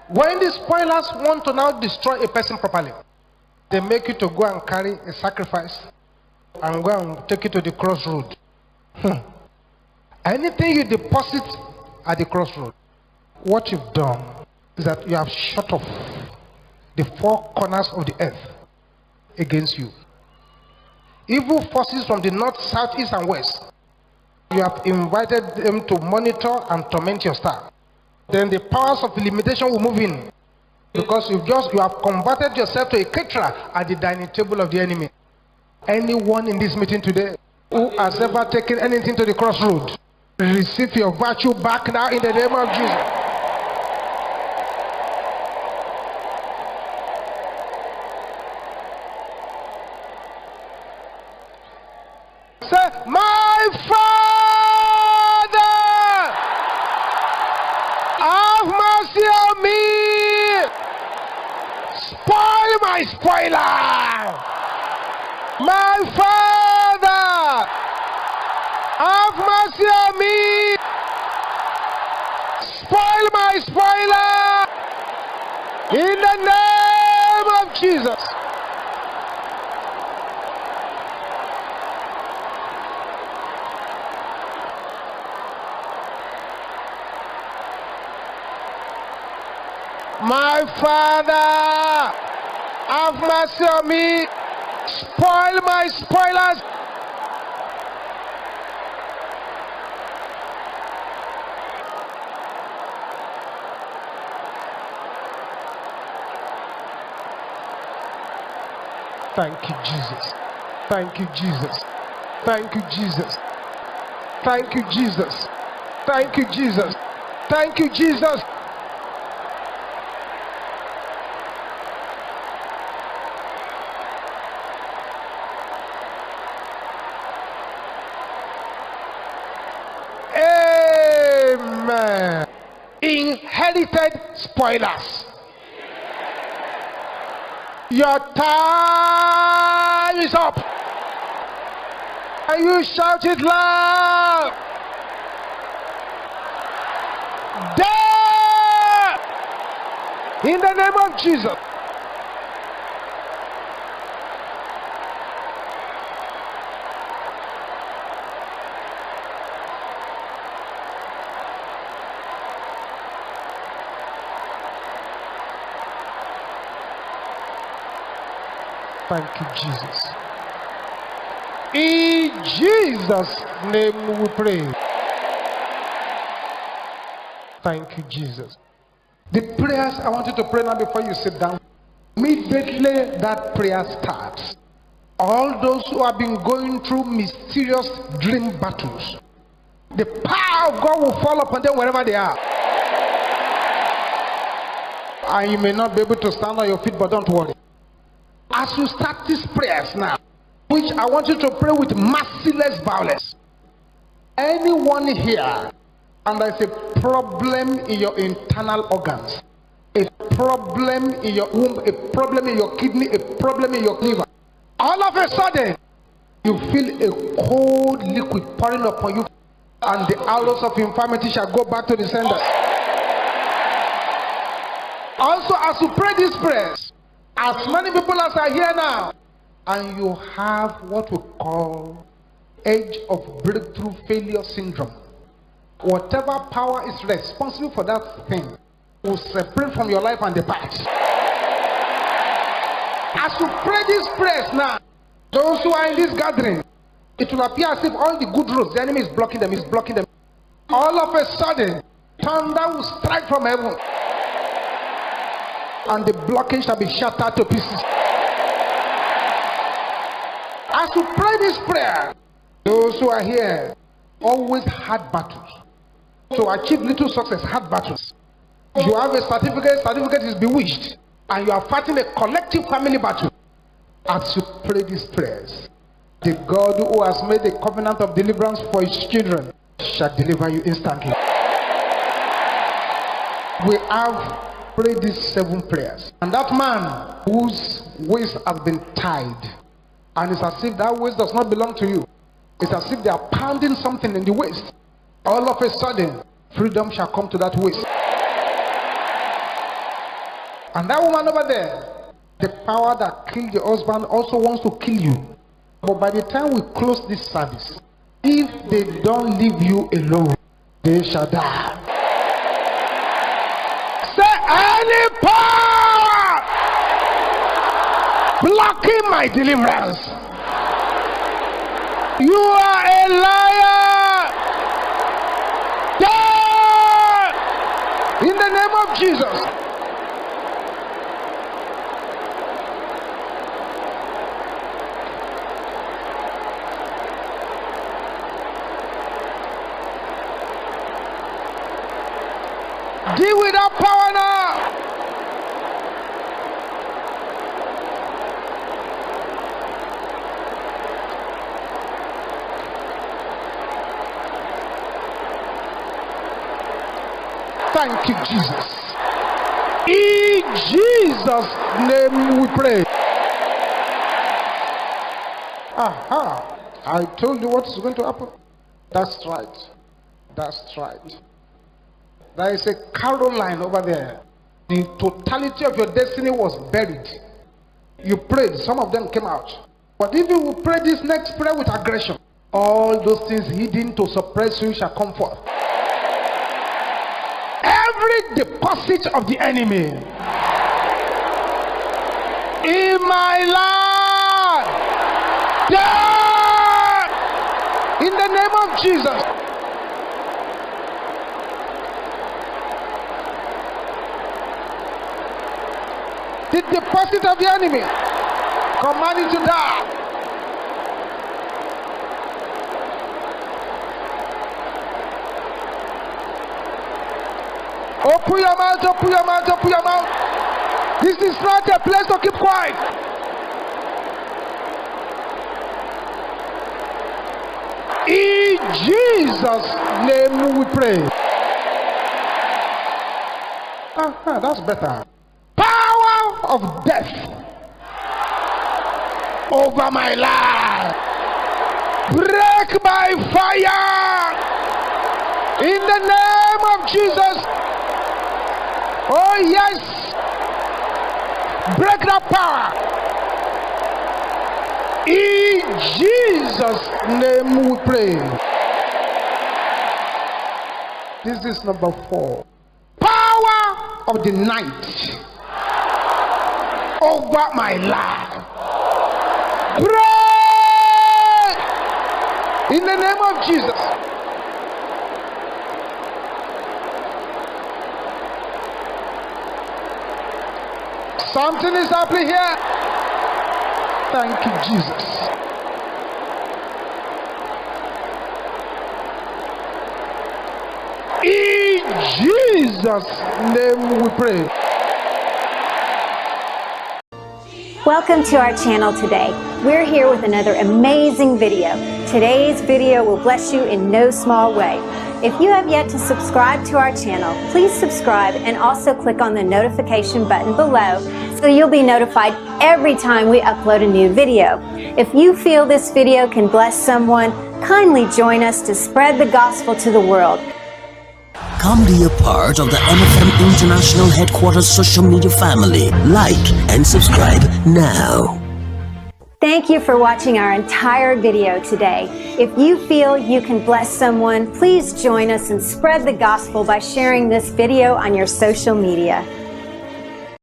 When the spoilers want to now destroy a person properly, they make you to go and carry a sacrifice and go and take it to the crossroad. Anything you deposit at the crossroad, what you've done is that you have shut off the four corners of the earth against you. Evil forces from the north, south, east, and west, you have invited them to monitor and torment your star. Then the powers of limitation will move in, because you have converted yourself to a caterer at the dining table of the enemy. Anyone in this meeting today who has ever taken anything to the crossroad, receive your virtue back now in the name of Jesus. Say, my Father, have mercy on me. Spoil my spoiler. My Father, have mercy on me. Spoil my spoiler. In the name of Jesus. My Father, have mercy on me. Spoil my spoilers. Thank you, Jesus. Thank you, Jesus. Thank you, Jesus. Thank you, Jesus. Thank you, Jesus. Thank you, Jesus. Amen. Inherited spoilers. Your time is up. And you shout it loud. Death! In the name of Jesus. Thank you, Jesus. In Jesus' name we pray. Thank you, Jesus. The prayers I want you to pray now before you sit down. Immediately that prayer starts, all those who have been going through mysterious dream battles, the power of God will fall upon them wherever they are. And you may not be able to stand on your feet, but don't worry. As you start these prayers now, which I want you to pray with merciless violence, anyone here and there's a problem in your internal organs, a problem in your womb, a problem in your kidney, a problem in your liver, all of a sudden you feel a cold liquid pouring upon you, and the arrows of infirmity shall go back to the sender. Also, as you pray these prayers, as many people as are here now, and you have what we call edge of breakthrough failure syndrome, whatever power is responsible for that thing will separate from your life and depart. As you pray these prayers now, those who are in this gathering, it will appear as if all the good roads, the enemy is blocking them, all of a sudden thunder will strike from heaven, and the blockage shall be shattered to pieces. As you pray this prayer, those who are here always hard battles. To achieve little success, hard battles. You have a certificate is bewitched, and you are fighting a collective family battle. As you pray these prayers, the God who has made a covenant of deliverance for his children shall deliver you instantly. We have prayed these 7 prayers, and that man whose waist has been tied, and it's as if that waist does not belong to you, it's as if they are pounding something in the waist, all of a sudden freedom shall come to that waist. And that woman over there, the power that killed the husband also wants to kill you. But by the time we close this service, if they don't leave you alone, they shall die. Say, any power blocking my deliverance, you are a liar. Die in the name of Jesus. Deal with that power now. Thank you, Jesus. In Jesus' name we pray. Aha. I told you what is going to happen. That's right. That's right. There is a Caroline over there. The totality of your destiny was buried. You prayed, some of them came out. But if you will pray this next prayer with aggression, all those things hidden to suppress you shall come forth. Every deposit of the enemy in my life, die in the name of Jesus. The deposit of the enemy, command it to die. Open your mouth, open your mouth, open your mouth. This is not a place to keep quiet. In Jesus' name we pray. That's better. Power of death over my life, break by fire in the name of Jesus. Oh yes, break that power in Jesus' name we pray. This is number 4. Power of the night over my life, break in the name of Jesus. Something is happening here. Thank you, Jesus. In Jesus' name we pray. Welcome to our channel today. We're here with another amazing video. Today's video will bless you in no small way. If you have yet to subscribe to our channel, please subscribe and also click on the notification button below so you'll be notified every time we upload a new video. If you feel this video can bless someone, kindly join us to spread the gospel to the world. Come be a part of the MFM International Headquarters social media family. Like and subscribe now. Thank you for watching our entire video today. If you feel you can bless someone, please join us and spread the gospel by sharing this video on your social media.